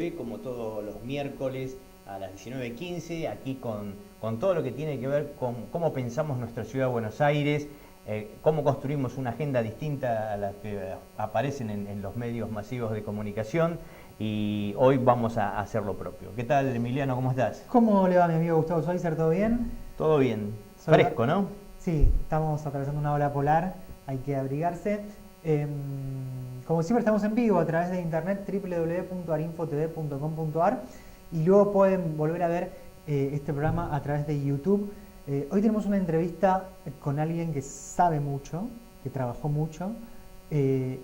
W, como todos los miércoles a las 19:15, aquí con todo lo que tiene que ver con cómo pensamos nuestra ciudad de Buenos Aires, cómo construimos una agenda distinta a la que aparecen en los medios masivos de comunicación, y hoy vamos a hacer lo propio. ¿Qué tal, Emiliano? ¿Cómo estás? ¿Cómo le va, mi amigo Gustavo Schweitzer? ¿Todo bien? Todo bien. Fresco, ¿no? Sí, estamos atravesando una ola polar, hay que abrigarse. Como siempre estamos en vivo a través de internet www.arinfotv.com.ar y luego pueden volver a ver este programa a través de YouTube. Hoy tenemos una entrevista con alguien que sabe mucho, que trabajó mucho y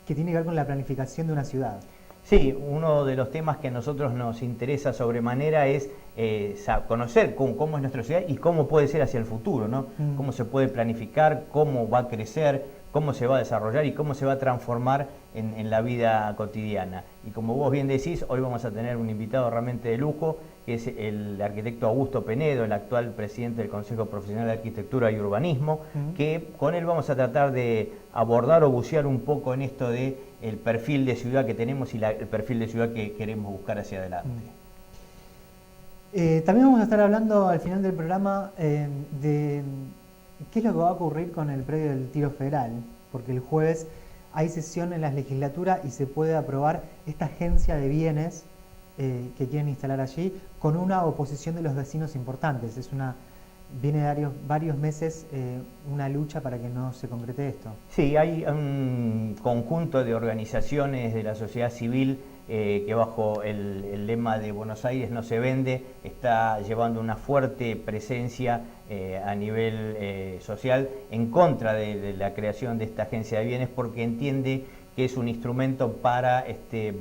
que tiene que ver con la planificación de una ciudad. Sí, uno de los temas que a nosotros nos interesa sobremanera es conocer cómo es nuestra ciudad y cómo puede ser hacia el futuro, ¿no? Cómo se puede planificar, cómo va a crecer, cómo se va a desarrollar y cómo se va a transformar en la vida cotidiana. Y como vos bien decís, hoy vamos a tener un invitado realmente de lujo, que es el arquitecto Augusto Penedo, el actual presidente del Consejo Profesional de Arquitectura y Urbanismo, que con él vamos a tratar de abordar o bucear un poco en esto de el perfil de ciudad que tenemos y el perfil de ciudad que queremos buscar hacia adelante. También vamos a estar hablando al final del programa de qué es lo que va a ocurrir con el predio del Tiro Federal, porque el jueves hay sesión en la legislatura y se puede aprobar esta agencia de bienes que quieren instalar allí con una oposición de los vecinos importantes. Viene de varios meses una lucha para que no se concrete esto. Sí, hay un conjunto de organizaciones de la sociedad civil que bajo el lema de Buenos Aires no se vende, está llevando una fuerte presencia a nivel social en contra de la creación de esta agencia de bienes, porque entiende que es un instrumento para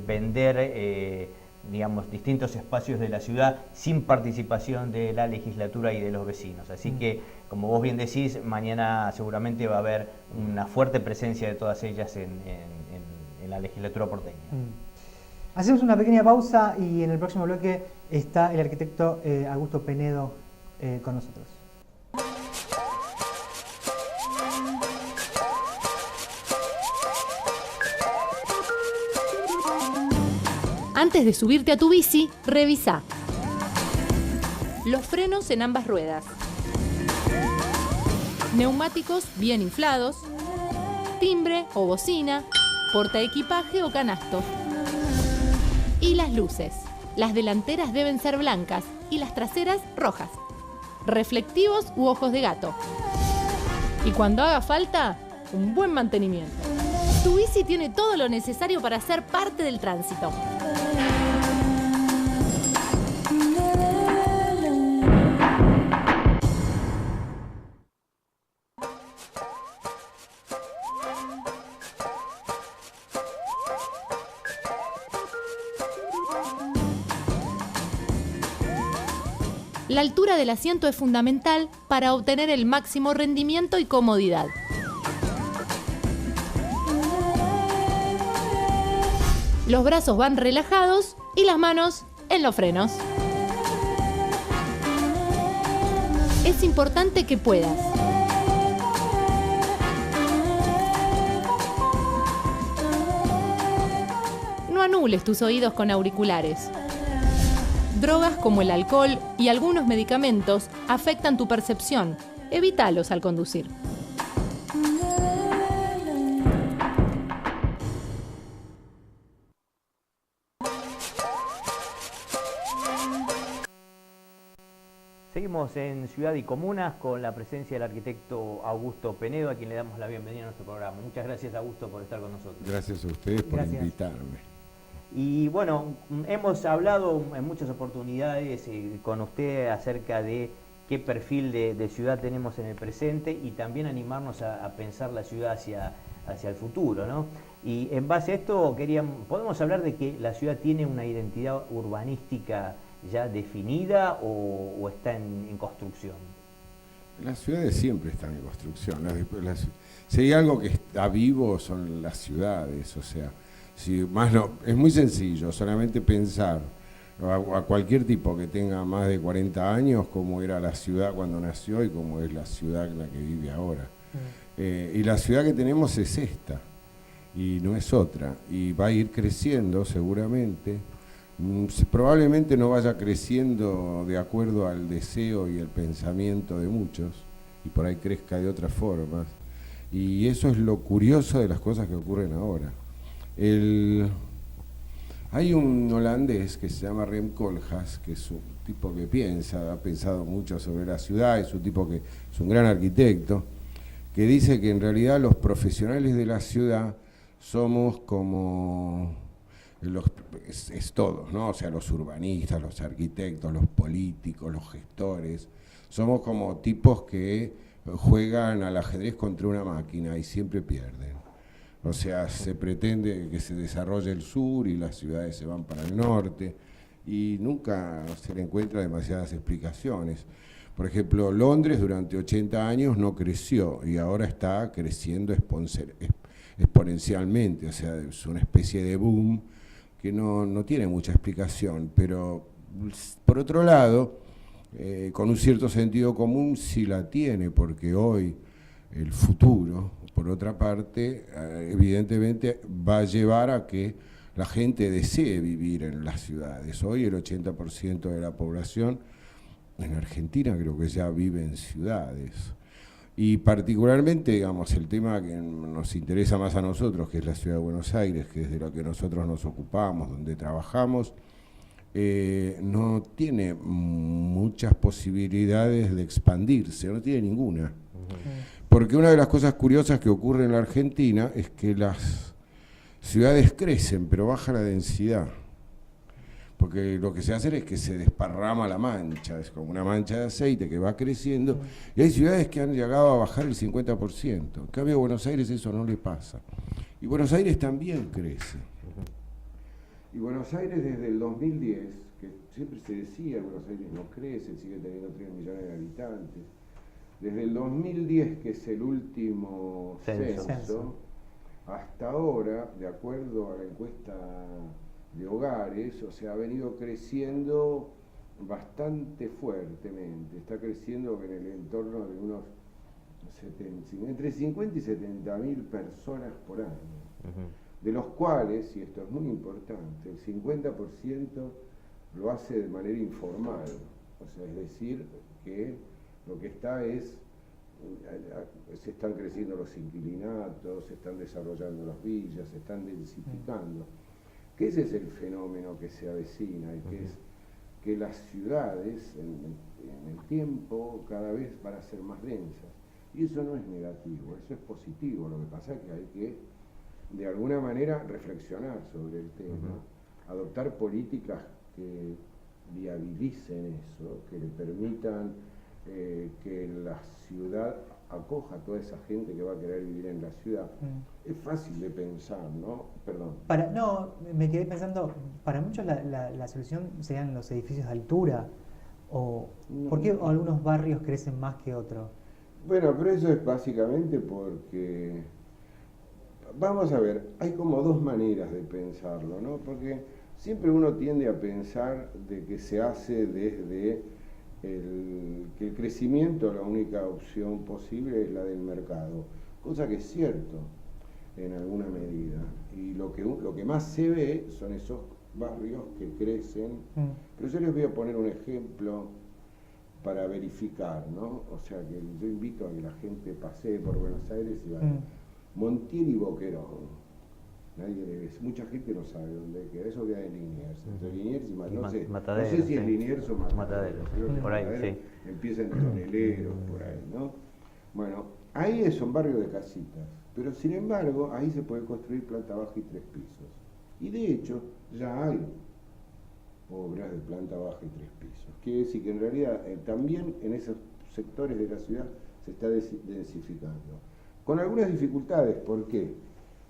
vender digamos, distintos espacios de la ciudad sin participación de la legislatura y de los vecinos. Así que, como vos bien decís, mañana seguramente va a haber una fuerte presencia de todas ellas en la legislatura porteña. Hacemos una pequeña pausa y en el próximo bloque está el arquitecto Augusto Penedo con nosotros. Antes de subirte a tu bici, revisa los frenos en ambas ruedas, neumáticos bien inflados, timbre o bocina, portaequipaje o canasto. Y las luces. Las delanteras deben ser blancas y las traseras rojas, reflectivos u ojos de gato. Y cuando haga falta, un buen mantenimiento. Tu bici tiene todo lo necesario para ser parte del tránsito. La altura del asiento es fundamental para obtener el máximo rendimiento y comodidad. Los brazos van relajados y las manos en los frenos. Es importante que puedas no anules tus oídos con auriculares. Drogas como el alcohol y algunos medicamentos afectan tu percepción. Evítalos al conducir. Seguimos en Ciudad y Comunas con la presencia del arquitecto Augusto Penedo, a quien le damos la bienvenida a nuestro programa. Muchas gracias, Augusto, por estar con nosotros. Gracias a ustedes por invitarme. Y bueno, hemos hablado en muchas oportunidades con usted acerca de qué perfil de ciudad tenemos en el presente y también animarnos a pensar la ciudad hacia el futuro, ¿no? Y en base a esto podemos hablar de que la ciudad tiene una identidad urbanística ya definida o está en construcción. Las ciudades siempre están en construcción. Si hay algo que está vivo son las ciudades, o sea, es muy sencillo, solamente pensar a cualquier tipo que tenga más de 40 años cómo era la ciudad cuando nació y cómo es la ciudad en la que vive ahora. Y la ciudad que tenemos es esta. y no es otra, y va a ir creciendo seguramente. Probablemente no vaya creciendo de acuerdo al deseo y el pensamiento de muchos, y por ahí crezca de otras formas, y eso es lo curioso de las cosas que ocurren ahora. Hay un holandés que se llama Rem Koolhaas, que es un tipo que ha pensado mucho sobre la ciudad, es un tipo que es un gran arquitecto, que dice que en realidad los profesionales de la ciudad somos como es todos, ¿no? O sea, los urbanistas, los arquitectos, los políticos, los gestores, somos como tipos que juegan al ajedrez contra una máquina y siempre pierden. O sea, se pretende que se desarrolle el sur y las ciudades se van para el norte y nunca se le encuentra demasiadas explicaciones. Por ejemplo, Londres durante 80 años no creció y ahora está creciendo exponencialmente, o sea, es una especie de boom que no tiene mucha explicación, pero por otro lado, con un cierto sentido común sí la tiene, porque hoy el futuro, por otra parte, evidentemente va a llevar a que la gente desee vivir en las ciudades. Hoy el 80% de la población en Argentina creo que ya vive en ciudades. Y particularmente, digamos, el tema que nos interesa más a nosotros, que es la ciudad de Buenos Aires, que es de lo que nosotros nos ocupamos, donde trabajamos, no tiene muchas posibilidades de expandirse, no tiene ninguna. Porque una de las cosas curiosas que ocurre en la Argentina es que las ciudades crecen, pero baja la densidad. Porque lo que se hace es que se desparrama la mancha, es como una mancha de aceite que va creciendo, y hay ciudades que han llegado a bajar el 50%. En cambio a Buenos Aires eso no le pasa. Y Buenos Aires también crece. Y Buenos Aires desde el 2010, que siempre se decía Buenos Aires no crece, sigue teniendo 3 millones de habitantes, desde el 2010, que es el último censo, hasta ahora, de acuerdo a la encuesta de hogares, o sea, ha venido creciendo bastante fuertemente, está creciendo en el entorno de unos entre 50 y 70 mil personas por año, de los cuales, y esto es muy importante, el 50% lo hace de manera informal, o sea, es decir, que lo que está se están creciendo los inquilinatos, se están desarrollando las villas, se están densificando. Que ese es el fenómeno que se avecina y que es que las ciudades en el tiempo cada vez van a ser más densas. Y eso no es negativo, eso es positivo. Lo que pasa es que hay que, de alguna manera, reflexionar sobre el tema, adoptar políticas que viabilicen eso, que le permitan que la ciudad acoja a toda esa gente que va a querer vivir en la ciudad. Es fácil de pensar, ¿no? Perdón. Me quedé pensando, para muchos la solución serían los edificios de altura, o ¿por qué algunos barrios crecen más que otros? Bueno, pero eso es básicamente porque, vamos a ver, hay como dos maneras de pensarlo, ¿no? Porque siempre uno tiende a pensar de que se hace desde que el crecimiento, la única opción posible es la del mercado, cosa que es cierto en alguna medida, y lo que más se ve son esos barrios que crecen, pero yo les voy a poner un ejemplo para verificar, ¿no? O sea, que yo invito a que la gente pasee por Buenos Aires y vaya. Montiel y Boquerón. Nadie le ve, mucha gente no sabe dónde queda, eso queda en Liniers, entre Liniers y no sé, Matadero, no sé si es Liniers o Matadero, por ahí, sí. Empieza en Toneleros, por ahí, ¿no? Bueno, ahí son barrios de casitas, pero sin embargo, ahí se puede construir planta baja y 3 pisos. Y de hecho, ya hay obras de planta baja y 3 pisos. Quiere decir que en realidad también en esos sectores de la ciudad se está densificando. Con algunas dificultades, ¿por qué?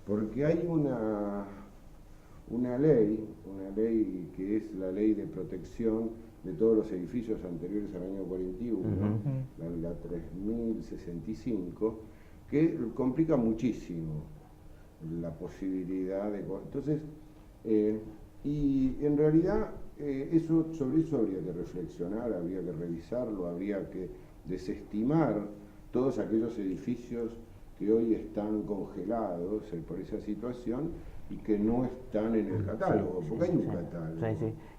Porque hay una ley que es la ley de protección de todos los edificios anteriores al año 41, la 3065, que complica muchísimo la posibilidad de... Entonces, y en realidad sobre eso habría que reflexionar, habría que revisarlo, habría que desestimar todos aquellos edificios que hoy están congelados por esa situación y que no están en el catálogo, porque hay un catálogo.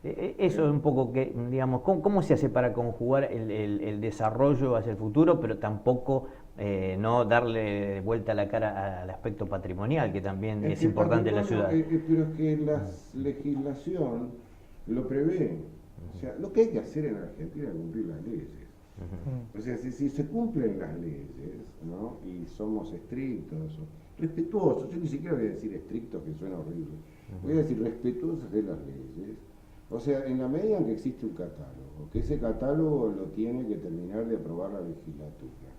Eso es un poco que, digamos, ¿cómo se hace para conjugar el desarrollo hacia el futuro, pero tampoco no darle vuelta a la cara al aspecto patrimonial, que también es importante en la ciudad? Pero es que la legislación lo prevé. O sea, lo que hay que hacer en Argentina es cumplir las leyes. O sea, si se cumplen las leyes, ¿no? Y somos estrictos, respetuosos, yo ni siquiera voy a decir estrictos, que suena horrible, voy a decir respetuosos de las leyes. O sea, en la medida en que existe un catálogo, que ese catálogo lo tiene que terminar de aprobar la legislatura,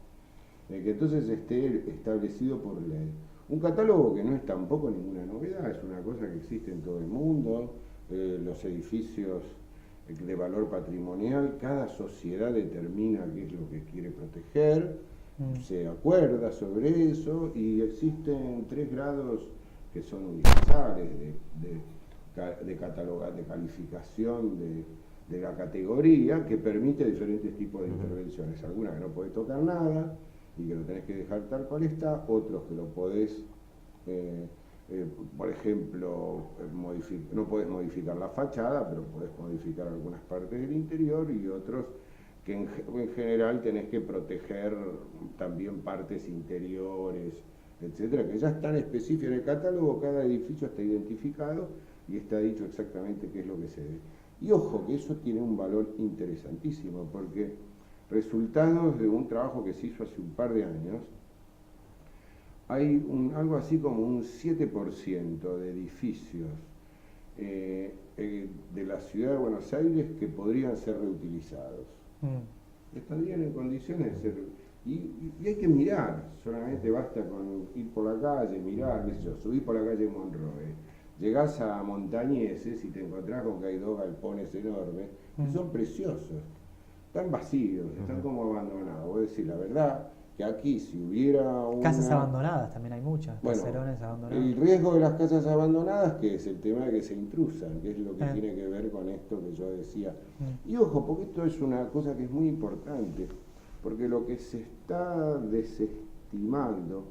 que entonces esté establecido por ley. Un catálogo que no es tampoco ninguna novedad, es una cosa que existe en todo el mundo, los edificios de valor patrimonial, cada sociedad determina qué es lo que quiere proteger, se acuerda sobre eso y existen 3 grados que son universales de calificación de la categoría, que permite diferentes tipos de intervenciones, algunas que no podés tocar nada y que lo tenés que dejar tal cual está, otros que lo podés por ejemplo, no podés modificar la fachada, pero podés modificar algunas partes del interior, y otros que en general tenés que proteger también partes interiores, etcétera, que ya están específicos en el catálogo. Cada edificio está identificado y está dicho exactamente qué es lo que se debe. Y ojo, que eso tiene un valor interesantísimo, porque resultados de un trabajo que se hizo hace un par de años, hay algo así como un 7% de edificios de la ciudad de Buenos Aires que podrían ser reutilizados. Estarían en condiciones de ser... Y hay que mirar, solamente basta con ir por la calle, mirar, qué sé yo, subir por la calle Monroe, llegás a Montañeses y te encontrás con que hay 2 galpones enormes, que son preciosos, están vacíos, están como abandonados. Voy a decir la verdad, que aquí si hubiera casas abandonadas, también hay muchas, bueno, caserones abandonados. El riesgo de las casas abandonadas, que es el tema de que se intrusan, que es lo que tiene que ver con esto que yo decía. Y ojo, porque esto es una cosa que es muy importante, porque lo que se está desestimando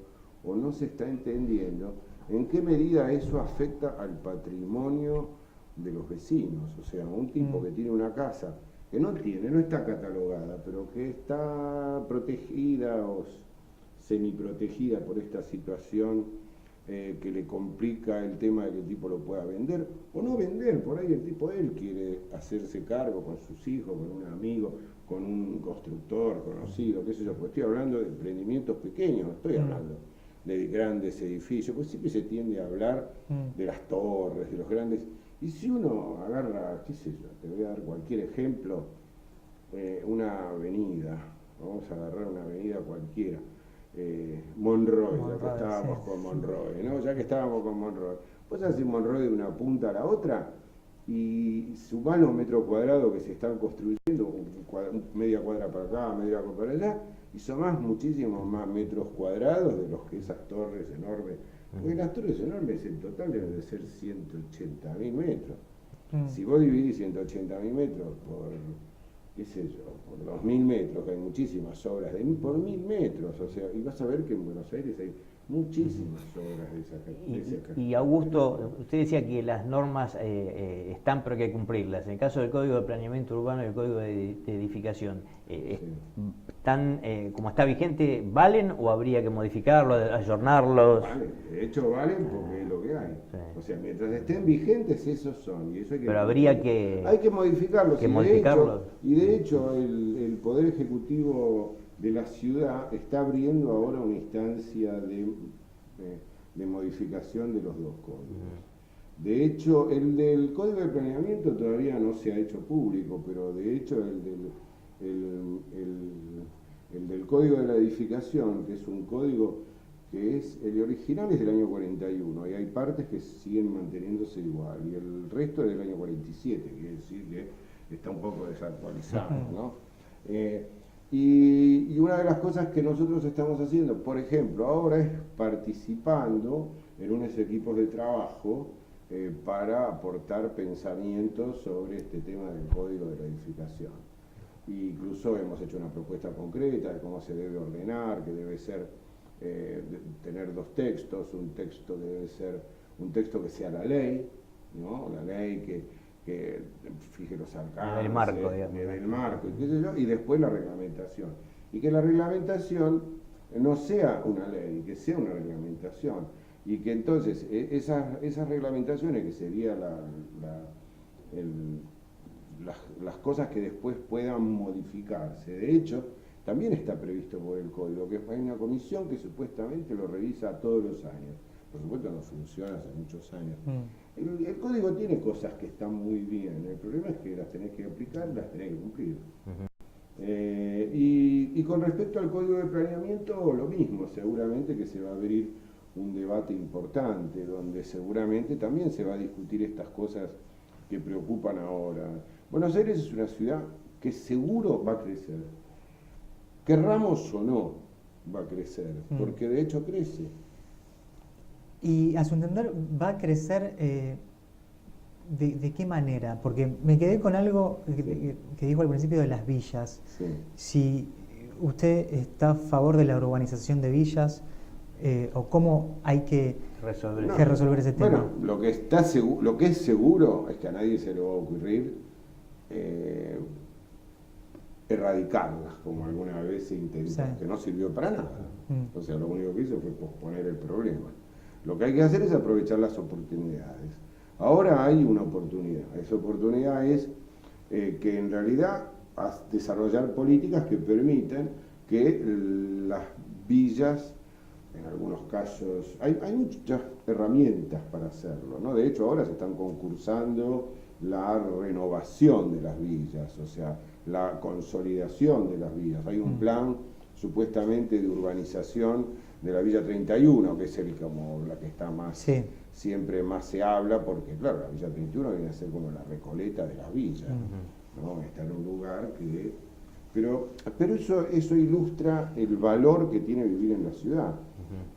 o no se está entendiendo, en qué medida eso afecta al patrimonio de los vecinos. O sea, un tipo que tiene una casa que no está catalogada, pero que está protegida o semiprotegida por esta situación que le complica el tema de que el tipo lo pueda vender o no vender. Por ahí el tipo, él quiere hacerse cargo con sus hijos, con un amigo, con un constructor conocido, qué sé yo, pues estoy hablando de emprendimientos pequeños, no estoy hablando de grandes edificios, pues siempre se tiende a hablar de las torres, de los grandes... Y si uno agarra, qué sé yo, te voy a dar cualquier ejemplo, una avenida, vamos a agarrar una avenida cualquiera, Monroe, ya que estábamos con Monroe, ¿no? Ya que estábamos con Monroe, vos haces Monroe de una punta a la otra y sumás los metros cuadrados que se están construyendo, media cuadra para acá, media cuadra para allá, y sumás muchísimos más metros cuadrados de los que esas torres enormes. Porque las torres enormes en total deben de ser 180.000 metros. Si vos dividís 180.000 metros por, qué sé yo, por 2.000 metros, que hay muchísimas obras por 1.000 metros, o sea, y vas a ver que en Buenos Aires hay muchísimas obras de esa y Augusto, usted decía que las normas están, pero que hay que cumplirlas. En el caso del Código de Planeamiento Urbano y el Código de Edificación, ¿están, como está vigente, valen o habría que modificarlo, ayornarlos? Vale, de hecho valen porque es lo que hay. O sea, mientras estén vigentes, esos son. Y eso hay que pero habría que... Hay que modificarlos. Y de hecho el Poder Ejecutivo de la ciudad está abriendo ahora una instancia de modificación de los 2 códigos. De hecho, el del Código de Planeamiento todavía no se ha hecho público, pero de hecho el del Código de la Edificación, que es un código que el original es del año 41, y hay partes que siguen manteniéndose igual, y el resto es del año 47, quiere decir que está un poco desactualizado, ¿no? Y una de las cosas que nosotros estamos haciendo, por ejemplo, ahora es participando en unos equipos de trabajo para aportar pensamientos sobre este tema del Código de la Edificación. Incluso hemos hecho una propuesta concreta de cómo se debe ordenar, que debe ser tener dos textos, un texto que debe ser un texto que sea la ley, ¿no? La ley que fije los alcances, el marco, digamos. el marco, y qué sé yo, y después la reglamentación. Y que la reglamentación no sea una ley, que sea una reglamentación. Y que entonces esas reglamentaciones, que serían las cosas que después puedan modificarse. De hecho, también está previsto por el Código, que hay una comisión que supuestamente lo revisa todos los años. Por supuesto no funciona hace muchos años. El Código tiene cosas que están muy bien, el problema es que las tenés que aplicar, las tenés que cumplir. Y con respecto al Código de Planeamiento, lo mismo, seguramente que se va a abrir un debate importante, donde seguramente también se va a discutir estas cosas que preocupan ahora. Buenos Aires es una ciudad que seguro va a crecer. Querramos o no, va a crecer, porque de hecho crece. Y a su entender, ¿va a crecer de qué manera? Porque me quedé con algo que dijo al principio de las villas. Sí. Si usted está a favor de la urbanización de villas, o cómo hay que resolver ese tema. Bueno, lo que es seguro es que a nadie se le va a ocurrir erradicarlas, como alguna vez se intentó, Sí. que no sirvió para nada. O sea, lo único que hizo fue posponer el problema. Lo que hay que hacer es aprovechar las oportunidades. Ahora hay una oportunidad. Esa oportunidad es que en realidad desarrollar políticas que permitan que las villas, en algunos casos, hay muchas herramientas para hacerlo, ¿no? De hecho, ahora se están concursando la renovación de las villas, o sea, la consolidación de las villas. Hay un plan supuestamente de urbanización de la Villa 31, que es como la que está más, siempre más se habla, porque claro, la Villa 31 viene a ser como la Recoleta de las villas, ¿no? Está en un lugar que... Pero eso ilustra el valor que tiene vivir en la ciudad.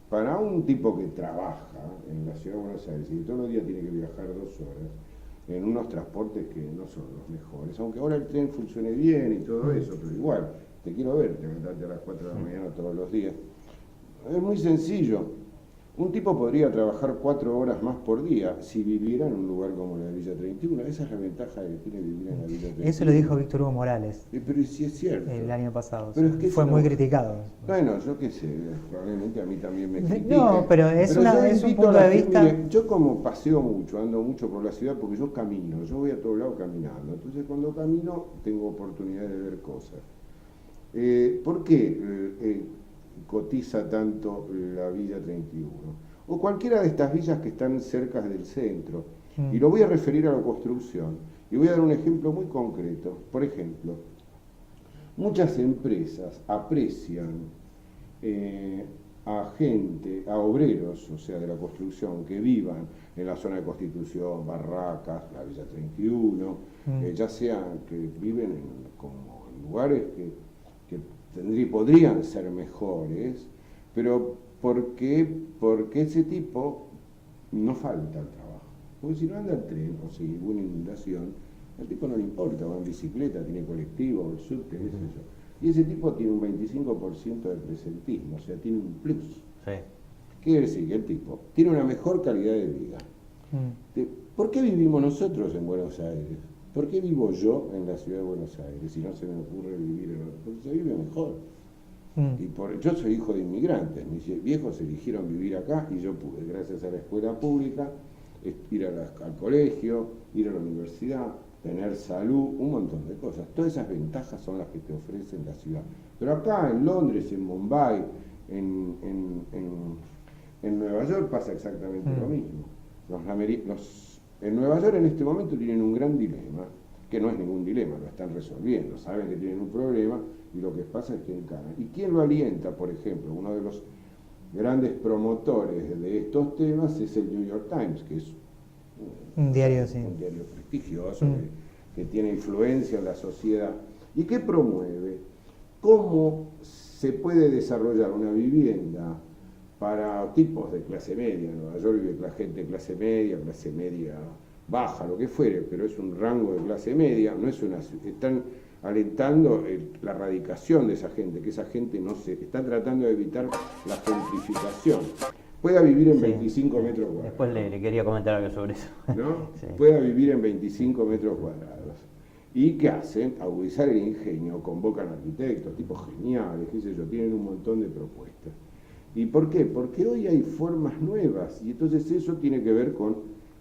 Para un tipo que trabaja en la ciudad de Buenos Aires y todos los días tiene que viajar 2 horas, en unos transportes que no son los mejores, aunque ahora el tren funcione bien y todo eso, pero igual, te quiero ver, te levantarte a las 4 de la mañana todos los días. Es muy sencillo. Un tipo podría trabajar 4 horas más por día si viviera en un lugar como la Villa 31. Esa es la ventaja que tiene vivir en la Villa 31. Eso lo dijo Víctor Hugo Morales. Pero sí es cierto. El año pasado. Pero es que fue muy criticado. Bueno, yo qué sé, probablemente a mí también me critican. No, pero es un punto de vista... Mire, yo como paseo mucho, ando mucho por la ciudad porque yo camino, yo voy a todos lados caminando. Entonces cuando camino tengo oportunidad de ver cosas. ¿Por qué cotiza tanto la Villa 31? O cualquiera de estas villas que están cerca del centro. Y lo voy a referir a la construcción. Y voy a dar un ejemplo muy concreto. Por ejemplo, muchas empresas aprecian a gente, a obreros, o sea, de la construcción, que vivan en la zona de Constitución, Barracas, la Villa 31, ya sean que viven como en lugares que podrían ser mejores, pero porque ese tipo no falta al trabajo. Porque si no anda el tren, o si hubo una inundación, al tipo no le importa, va en bicicleta, tiene colectivo, el subte, qué sé yo. Y ese tipo tiene un 25% de presentismo, o sea, tiene un plus. Sí. Quiere decir que el tipo tiene una mejor calidad de vida. ¿Por qué vivimos nosotros en Buenos Aires? ¿Por qué vivo yo en la ciudad de Buenos Aires si no se me ocurre vivir en otro? Porque se vive mejor. Yo soy hijo de inmigrantes, mis viejos eligieron vivir acá y yo pude, gracias a la escuela pública, ir al colegio, ir a la universidad, tener salud, un montón de cosas. Todas esas ventajas son las que te ofrecen la ciudad. Pero acá en Londres, en Bombay, en Nueva York pasa exactamente lo mismo. En Nueva York en este momento tienen un gran dilema, que no es ningún dilema, lo están resolviendo, saben que tienen un problema y lo que pasa es que encaran. ¿Y quién lo alienta, por ejemplo? Uno de los grandes promotores de estos temas es el New York Times, que es un diario prestigioso, que tiene influencia en la sociedad y que promueve cómo se puede desarrollar una vivienda para tipos de clase media. En Nueva York vive la gente de clase media baja, lo que fuere, pero es un rango de clase media, no es alentando la radicación de esa gente, que esa gente no se está tratando de evitar la gentrificación. Pueda vivir en 25 metros cuadrados. Después le quería comentar algo sobre eso. ¿No? Sí. Pueda vivir en 25 metros cuadrados. ¿Y qué hacen? Agudizar el ingenio, convocan arquitectos, tipos geniales, qué sé yo, tienen un montón de propuestas. ¿Y por qué? Porque hoy hay formas nuevas, y entonces eso tiene que ver con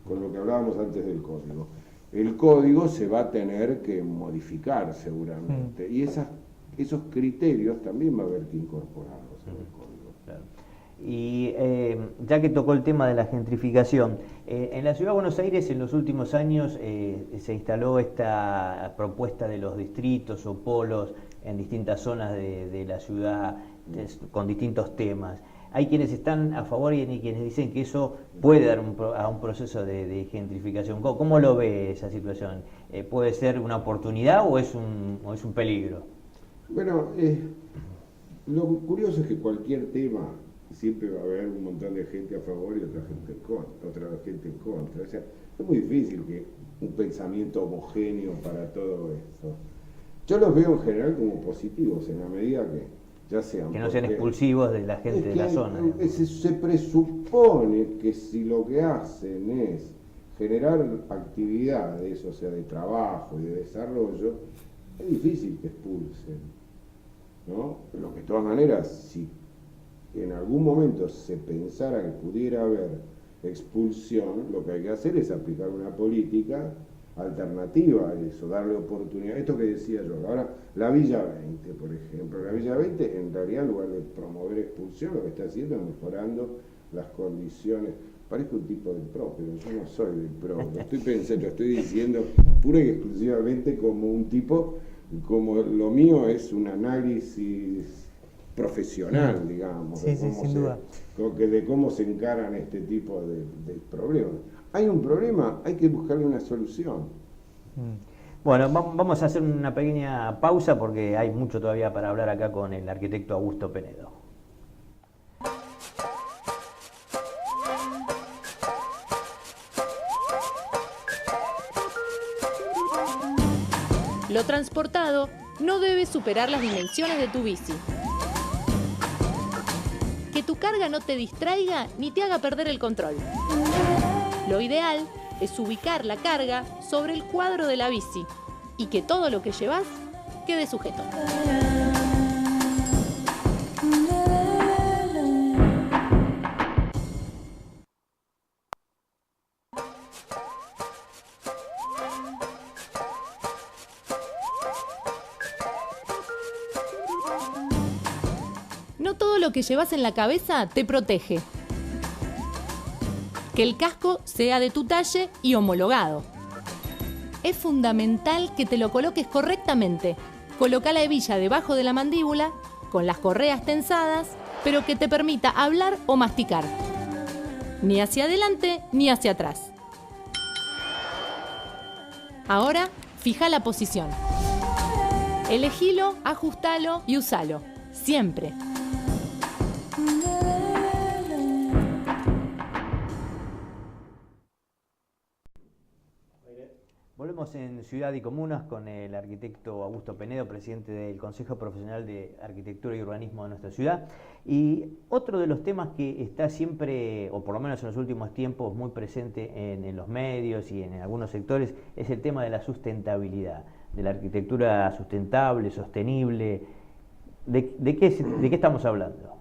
lo que hablábamos antes del código. El código se va a tener que modificar seguramente, y esos criterios también va a haber que incorporarlos en el código. Claro. Y ya que tocó el tema de la gentrificación, en la Ciudad de Buenos Aires en los últimos años se instaló esta propuesta de los distritos o polos en distintas zonas de la ciudad con distintos temas. Hay quienes están a favor y hay quienes dicen que eso puede dar a un proceso de gentrificación. ¿Cómo lo ve esa situación? ¿Puede ser una oportunidad o es un peligro? Bueno, lo curioso es que cualquier tema siempre va a haber un montón de gente a favor y otra gente en contra. O sea, es muy difícil que un pensamiento homogéneo para todo esto. Yo los veo en general como positivos, en la medida que ya sean... Que no sean expulsivos de la gente de la zona. Se presupone que si lo que hacen es generar actividades, o sea, de trabajo y de desarrollo, es difícil que expulsen, ¿no? Lo que de todas maneras, si en algún momento se pensara que pudiera haber expulsión, lo que hay que hacer es aplicar una política alternativa a eso, darle oportunidad. Esto que decía yo, ahora la Villa 20, por ejemplo, la Villa 20 en realidad en lugar de promover expulsión lo que está haciendo es mejorando las condiciones. Parezco un tipo del PRO, pero yo no soy del PRO, lo estoy diciendo pura y exclusivamente como un tipo, como lo mío es un análisis profesional, digamos, sí, sin duda. De cómo se encaran este tipo de problemas. Hay un problema, hay que buscarle una solución. Bueno, vamos a hacer una pequeña pausa porque hay mucho todavía para hablar acá con el arquitecto Augusto Penedo. Lo transportado no debe superar las dimensiones de tu bici. Que tu carga no te distraiga ni te haga perder el control. Lo ideal es ubicar la carga sobre el cuadro de la bici y que todo lo que llevas quede sujeto. No todo lo que llevas en la cabeza te protege. Que el casco sea de tu talle y homologado. Es fundamental que te lo coloques correctamente. Coloca la hebilla debajo de la mandíbula, con las correas tensadas, pero que te permita hablar o masticar. Ni hacia adelante ni hacia atrás. Ahora, fija la posición. Elegilo, ajustalo y usalo. Siempre. Volvemos en Ciudad y Comunas con el arquitecto Augusto Penedo, presidente del Consejo Profesional de Arquitectura y Urbanismo de nuestra ciudad. Y otro de los temas que está siempre, o por lo menos en los últimos tiempos, muy presente en los medios y en algunos sectores, es el tema de la sustentabilidad, de la arquitectura sustentable, sostenible. ¿De qué estamos hablando?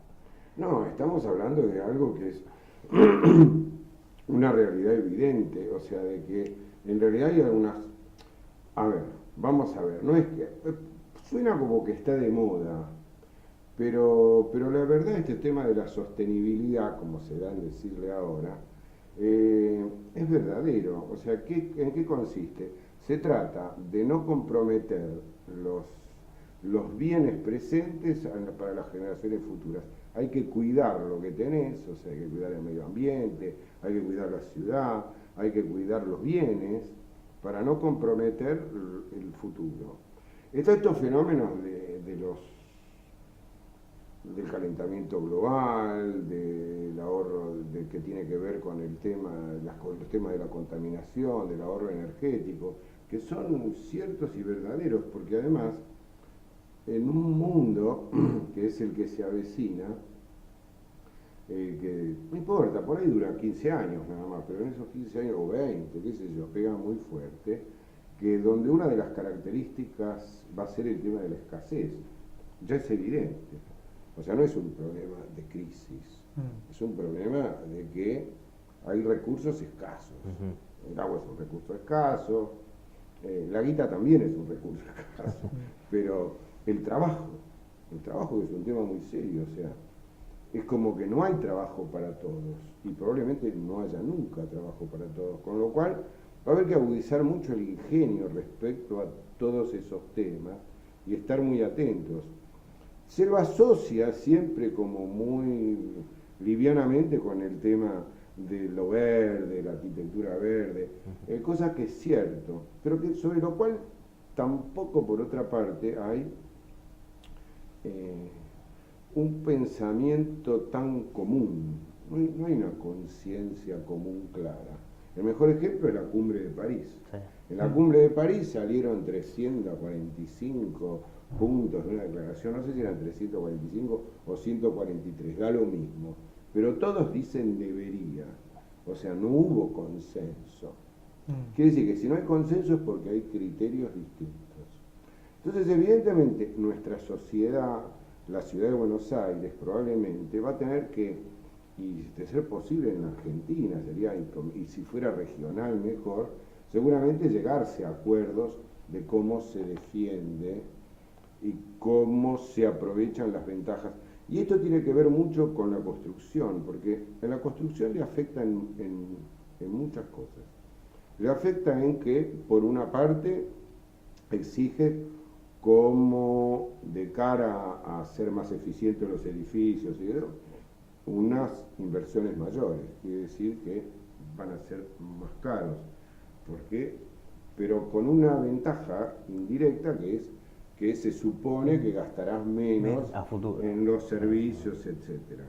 No, estamos hablando de algo que es una realidad evidente, o sea, de que en realidad hay algunas... A ver, vamos a ver, no es que... Suena como que está de moda, pero la verdad este tema de la sostenibilidad, como se da en decirle ahora, es verdadero. O sea, ¿en qué consiste? Se trata de no comprometer los bienes presentes para las generaciones futuras. Hay que cuidar lo que tenés, o sea, hay que cuidar el medio ambiente, hay que cuidar la ciudad, hay que cuidar los bienes para no comprometer el futuro. Estos fenómenos del calentamiento global, del ahorro que tiene que ver con el tema, los temas de la contaminación, del ahorro energético, que son ciertos y verdaderos, porque además, en un mundo que es el que se avecina, que no importa, por ahí dura 15 años nada más, pero en esos 15 años o 20, qué sé yo, pega muy fuerte, que donde una de las características va a ser el tema de la escasez, ya es evidente. O sea, no es un problema de crisis, es un problema de que hay recursos escasos. El agua es un recurso escaso, la guita también es un recurso escaso, pero el trabajo es un tema muy serio, o sea, es como que no hay trabajo para todos y probablemente no haya nunca trabajo para todos, con lo cual va a haber que agudizar mucho el ingenio respecto a todos esos temas y estar muy atentos. Se lo asocia siempre como muy livianamente con el tema de lo verde, la arquitectura verde, cosa que es cierto, pero que sobre lo cual tampoco por otra parte hay un pensamiento tan común, no hay una conciencia común clara. El mejor ejemplo es la cumbre de París. Sí. En la cumbre de París salieron 345 puntos de una declaración, no sé si eran 345 o 143, da lo mismo, pero todos dicen debería, o sea, no hubo consenso. Quiere decir que si no hay consenso es porque hay criterios distintos. Entonces, evidentemente, nuestra sociedad, la ciudad de Buenos Aires, probablemente va a tener que, y de ser posible en Argentina, sería, y si fuera regional mejor, seguramente llegarse a acuerdos de cómo se defiende y cómo se aprovechan las ventajas. Y esto tiene que ver mucho con la construcción, porque en la construcción le afecta en muchas cosas. Le afecta en que, por una parte, exige como de cara a ser más eficientes los edificios y unas inversiones mayores, quiere decir que van a ser más caros. ¿Por qué? Pero con una ventaja indirecta que es que se supone que gastarás menos a futuro en los servicios, etcétera.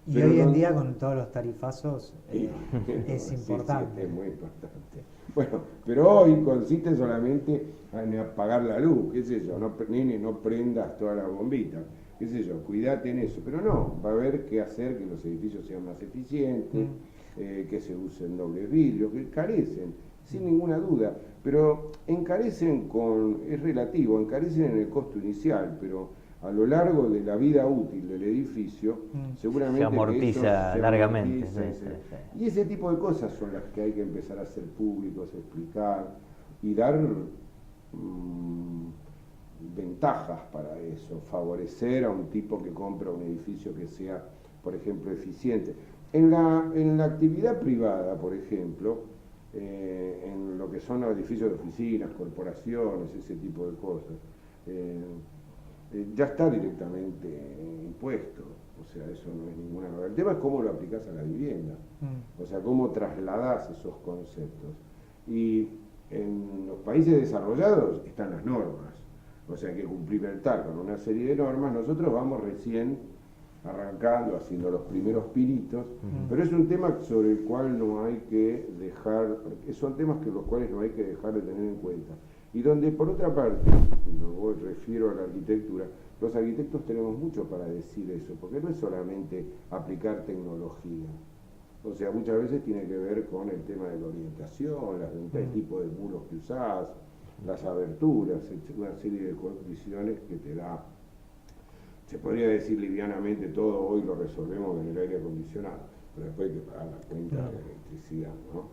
Y Pero hoy en día con todos los tarifazos es sí, importante. Sí, es muy importante. Bueno, pero hoy consiste solamente en apagar la luz, qué sé yo, nene, no prendas todas las bombitas, qué sé yo, cuídate en eso. Pero no, va a haber que hacer que los edificios sean más eficientes, que se usen dobles vidrios, que carecen, sin ninguna duda, pero encarecen es relativo, encarecen en el costo inicial, pero a lo largo de la vida útil del edificio, seguramente se amortiza largamente. Y ese tipo de cosas son las que hay que empezar a hacer públicos, explicar y dar ventajas para eso, favorecer a un tipo que compra un edificio que sea, por ejemplo, eficiente. En la actividad privada, por ejemplo, en lo que son los edificios de oficinas, corporaciones, ese tipo de cosas, ya está directamente impuesto, o sea, eso no es ninguna novedad. El tema es cómo lo aplicás a la vivienda, o sea, cómo trasladás esos conceptos. Y en los países desarrollados están las normas, o sea, hay que cumplimentar con una serie de normas. Nosotros vamos recién arrancando, haciendo los primeros pinitos, pero es un tema sobre el cual no hay que dejar, son temas que los cuales no hay que dejar de tener en cuenta. Y donde, por otra parte, me refiero a la arquitectura, los arquitectos tenemos mucho para decir eso, porque no es solamente aplicar tecnología. O sea, muchas veces tiene que ver con el tema de la orientación, el tipo de muros que usás, las aberturas, una serie de condiciones que te da. Se podría decir livianamente, todo hoy lo resolvemos en el aire acondicionado, pero después hay que pagar la cuenta de la electricidad, ¿no?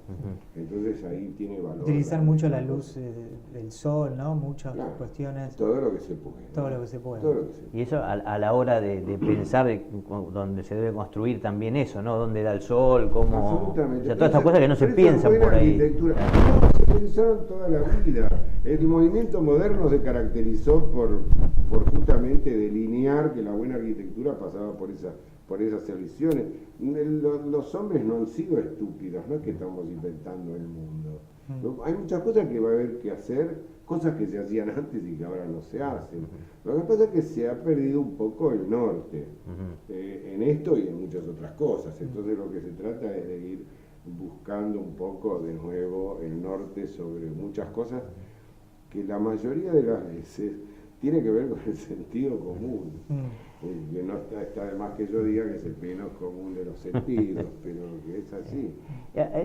Entonces ahí tiene valor. Utilizar mucho la luz del sol, ¿no? Muchas cuestiones. Todo lo que se puede. Todo lo que se puede. Y eso a la hora de pensar dónde se debe construir también eso, ¿no? Dónde da el sol, cómo... Absolutamente. O sea, todas estas cosas que no se piensan por ahí. No, se pensaron toda la vida. El movimiento moderno se caracterizó por justamente delinear que la buena arquitectura pasaba por esas soluciones. Los hombres no han sido estúpidos, no es que estamos inventando el mundo. Hay muchas cosas que va a haber que hacer, cosas que se hacían antes y que ahora no se hacen. Lo que pasa es que se ha perdido un poco el norte en esto y en muchas otras cosas. Entonces lo que se trata es de ir buscando un poco de nuevo el norte sobre muchas cosas que la mayoría de las veces tiene que ver con el sentido común. Que no está de más que yo diga que es el menos común de los sentidos, pero que es así.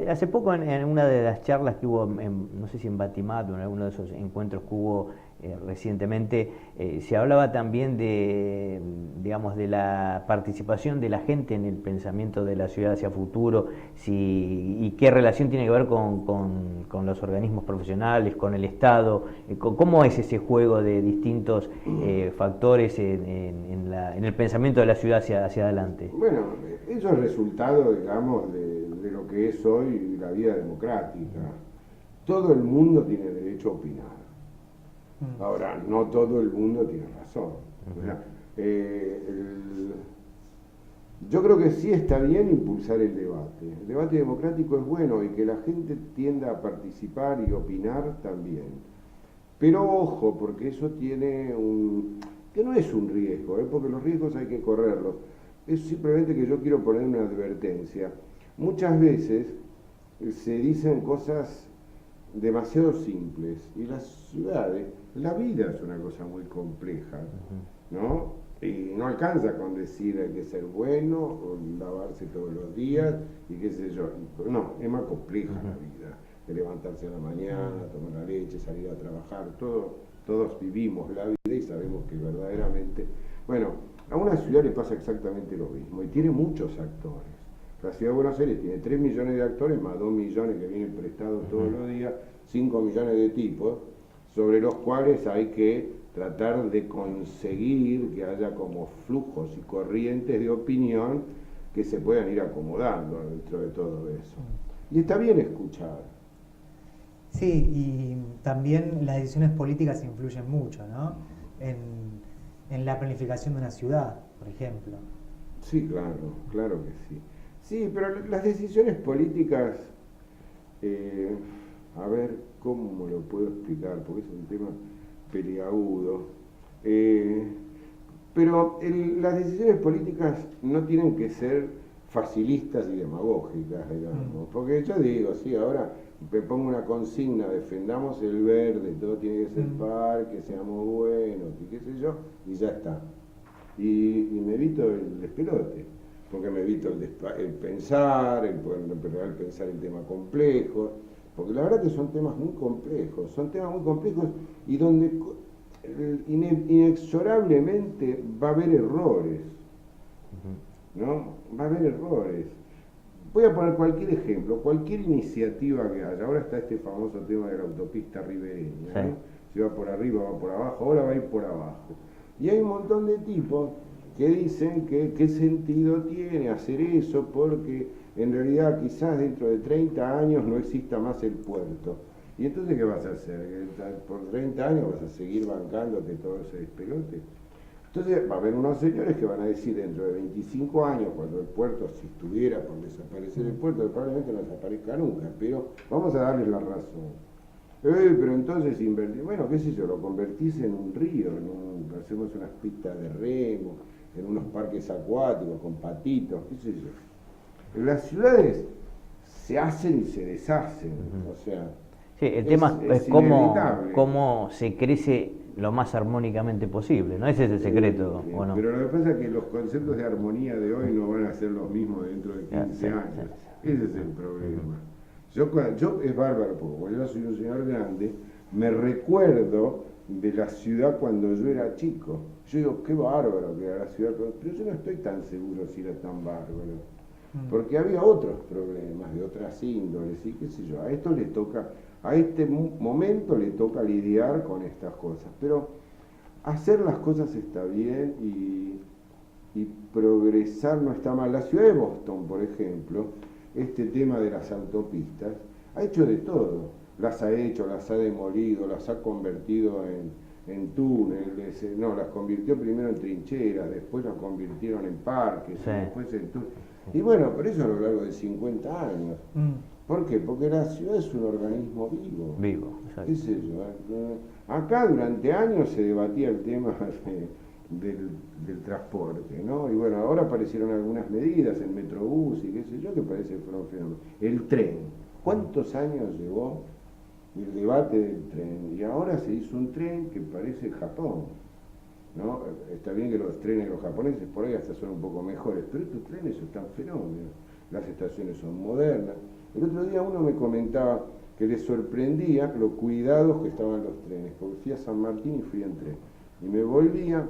Hace poco en una de las charlas que hubo, no sé si en Batimat o en alguno de esos encuentros que hubo recientemente, se hablaba también de, digamos, de la participación de la gente en el pensamiento de la ciudad hacia futuro, y qué relación tiene que ver con los organismos profesionales, con el Estado, cómo es ese juego de distintos factores en el pensamiento de la ciudad hacia adelante. Bueno, eso es resultado, digamos, de lo que es hoy la vida democrática. Todo el mundo tiene derecho a opinar. Ahora, no todo el mundo tiene razón. O sea, yo creo que sí está bien impulsar el debate. El debate democrático es bueno y que la gente tienda a participar y opinar también. Pero ojo, porque eso tiene que no es un riesgo, porque los riesgos hay que correrlos. Es simplemente que yo quiero poner una advertencia. Muchas veces se dicen cosas demasiado simples y las ciudades, la vida es una cosa muy compleja, ¿no? Y no alcanza con decir hay que ser bueno o lavarse todos los días y qué sé yo. No, es más compleja la vida, de levantarse a la mañana, tomar la leche, salir a trabajar, todos vivimos la vida y sabemos que verdaderamente, bueno, a una ciudad le pasa exactamente lo mismo y tiene muchos actores. La ciudad de Buenos Aires tiene 3 millones de actores, más 2 millones que vienen prestados todos los días, 5 millones de tipos, sobre los cuales hay que tratar de conseguir que haya como flujos y corrientes de opinión que se puedan ir acomodando dentro de todo eso. Y está bien escuchar. Sí, y también las decisiones políticas influyen mucho, ¿no? En la planificación de una ciudad, por ejemplo. Sí, claro que sí. Sí, pero las decisiones políticas, a ver cómo lo puedo explicar, porque es un tema peliagudo. Pero las decisiones políticas no tienen que ser facilistas y demagógicas, digamos. Porque yo digo, sí, ahora me pongo una consigna, defendamos el verde, todo tiene que ser parque, seamos buenos, y qué sé yo, y ya está. Y me evito el despelote, porque me evito el pensar, el pensar el tema complejo, porque la verdad que son temas muy complejos y donde inexorablemente va a haber errores, ¿no? Va a haber errores. Voy a poner cualquier ejemplo, cualquier iniciativa que haya. Ahora está este famoso tema de la autopista ribereña, ¿no? Si va por arriba, va por abajo, ahora va a ir por abajo. Y hay un montón de tipos que dicen que qué sentido tiene hacer eso porque en realidad quizás dentro de 30 años no exista más el puerto. ¿Y entonces qué vas a hacer? ¿Por 30 años vas a seguir bancándote todo ese despelote? Entonces va a haber unos señores que van a decir dentro de 25 años, cuando el puerto, si estuviera por desaparecer el puerto, probablemente no desaparezca nunca, pero vamos a darles la razón. Pero entonces invertir, bueno, qué sé yo, lo convertís en un río, hacemos unas pistas de remo, en unos parques acuáticos con patitos, qué sé yo. Las ciudades se hacen y se deshacen, o sea... Sí, el tema es cómo se crece lo más armónicamente posible, ¿no? Ese es el secreto, ¿o no? Pero lo que pasa es que los conceptos de armonía de hoy no van a ser los mismos dentro de 15 años. Ese es el problema. Yo es bárbaro, porque cuando yo soy un señor grande, me recuerdo de la ciudad cuando yo era chico. Yo digo, qué bárbaro que era la ciudad, pero yo no estoy tan seguro si era tan bárbaro. Porque había otros problemas de otras índoles, y qué sé yo, a esto le toca, a este momento le toca lidiar con estas cosas. Pero hacer las cosas está bien y progresar no está mal. La ciudad de Boston, por ejemplo, este tema de las autopistas, ha hecho de todo. Las ha hecho, las ha demolido, las ha convertido en túneles, las convirtió primero en trincheras, después las convirtieron en parques, después en túneles. Y bueno, por eso a lo largo de 50 años. ¿Por qué? Porque la ciudad es un organismo vivo. Exacto. ¿Qué sé yo? Acá durante años se debatía el tema del transporte, ¿no? Y bueno, ahora aparecieron algunas medidas, el Metrobús y qué sé yo, que parece que fueron fenómenos. El tren, ¿cuántos años llevó el debate del tren? Y ahora se hizo un tren que parece Japón, ¿no? Está bien que los trenes de los japoneses por ahí hasta son un poco mejores, pero estos trenes están fenómenos, las estaciones son modernas. El otro día uno me comentaba que le sorprendía lo cuidados que estaban los trenes, porque fui a San Martín y fui en tren, y me volvía.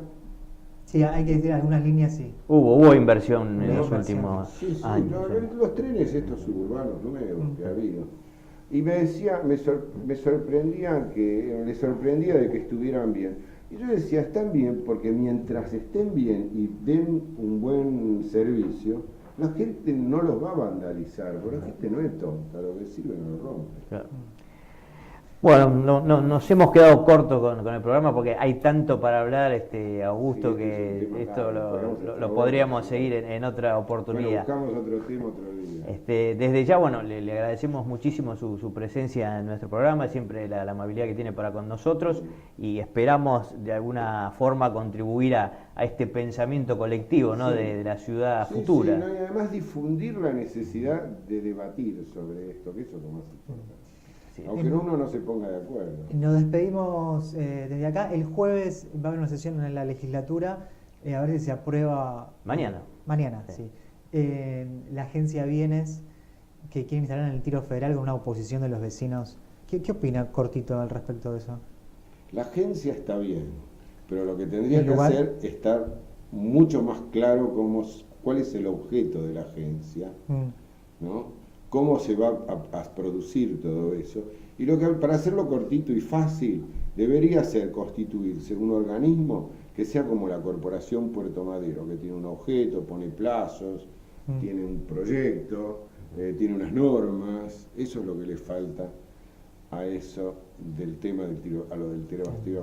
Sí, hay que decir, algunas líneas sí. Hubo inversión en los inversión. últimos años. años. Los trenes estos suburbanos nuevos que ha habido. Y me decía, me sorprendía le sorprendía de que estuvieran bien. Y yo decía, están bien porque mientras estén bien y den un buen servicio, la gente no los va a vandalizar, porque la gente no es tonta, lo que sirve no lo rompe. Claro. Bueno, nos hemos quedado cortos con el programa porque hay tanto para hablar, Augusto, Sí, que esto podemos lo podríamos seguir en otra oportunidad. Bueno, buscamos otro tema otro día. Desde ya, bueno, le agradecemos muchísimo su presencia en nuestro programa, siempre la amabilidad que tiene para con nosotros, y esperamos de alguna forma contribuir a este pensamiento colectivo, ¿no? Sí. de la ciudad Sí, futura. sí, no, y además difundir la necesidad de debatir sobre esto, que eso es lo más importante. Sí. Aunque uno no se ponga de acuerdo. Nos despedimos desde acá. El jueves va a haber una sesión en la legislatura, a ver si se aprueba. Mañana. Mañana, Sí. sí. La agencia Bienes, que quiere instalar en el Tiro Federal con una oposición de los vecinos. ¿Qué opina cortito al respecto de eso? La agencia está bien, pero lo que tendría ¿El que lugar? hacer es estar mucho más claro cuál es el objeto de la agencia, ¿no? Cómo se va a producir todo eso. Y para hacerlo cortito y fácil, debería ser constituirse un organismo que sea como la Corporación Puerto Madero, que tiene un objeto, pone plazos, tiene un proyecto, tiene unas normas. Eso es lo que le falta a eso del tema del tiro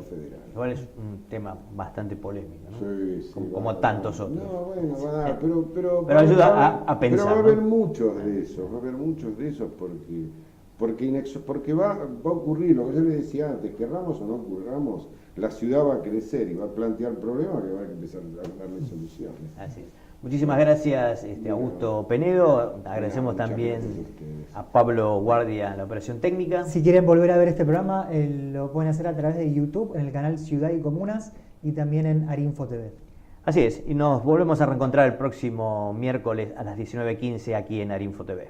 federal. Igual es un tema bastante polémico, ¿no? Sí, como tantos otros. No, bueno, va a dar, pero ayuda a pensar. Pero va a haber ¿no? muchos de esos, porque va a ocurrir, lo que yo le decía antes, querramos o no querramos, la ciudad va a crecer y va a plantear problemas que va a empezar a darle soluciones. Así es. Muchísimas gracias, Augusto Penedo. Agradecemos Muchas también gracias a ustedes. a Pablo Guardia en la operación técnica. Si quieren volver a ver este programa, lo pueden hacer a través de YouTube, en el canal Ciudad y Comunas, y también en Arinfo TV. Así es, y nos volvemos a reencontrar el próximo miércoles a las 19:15 aquí en Arinfo TV.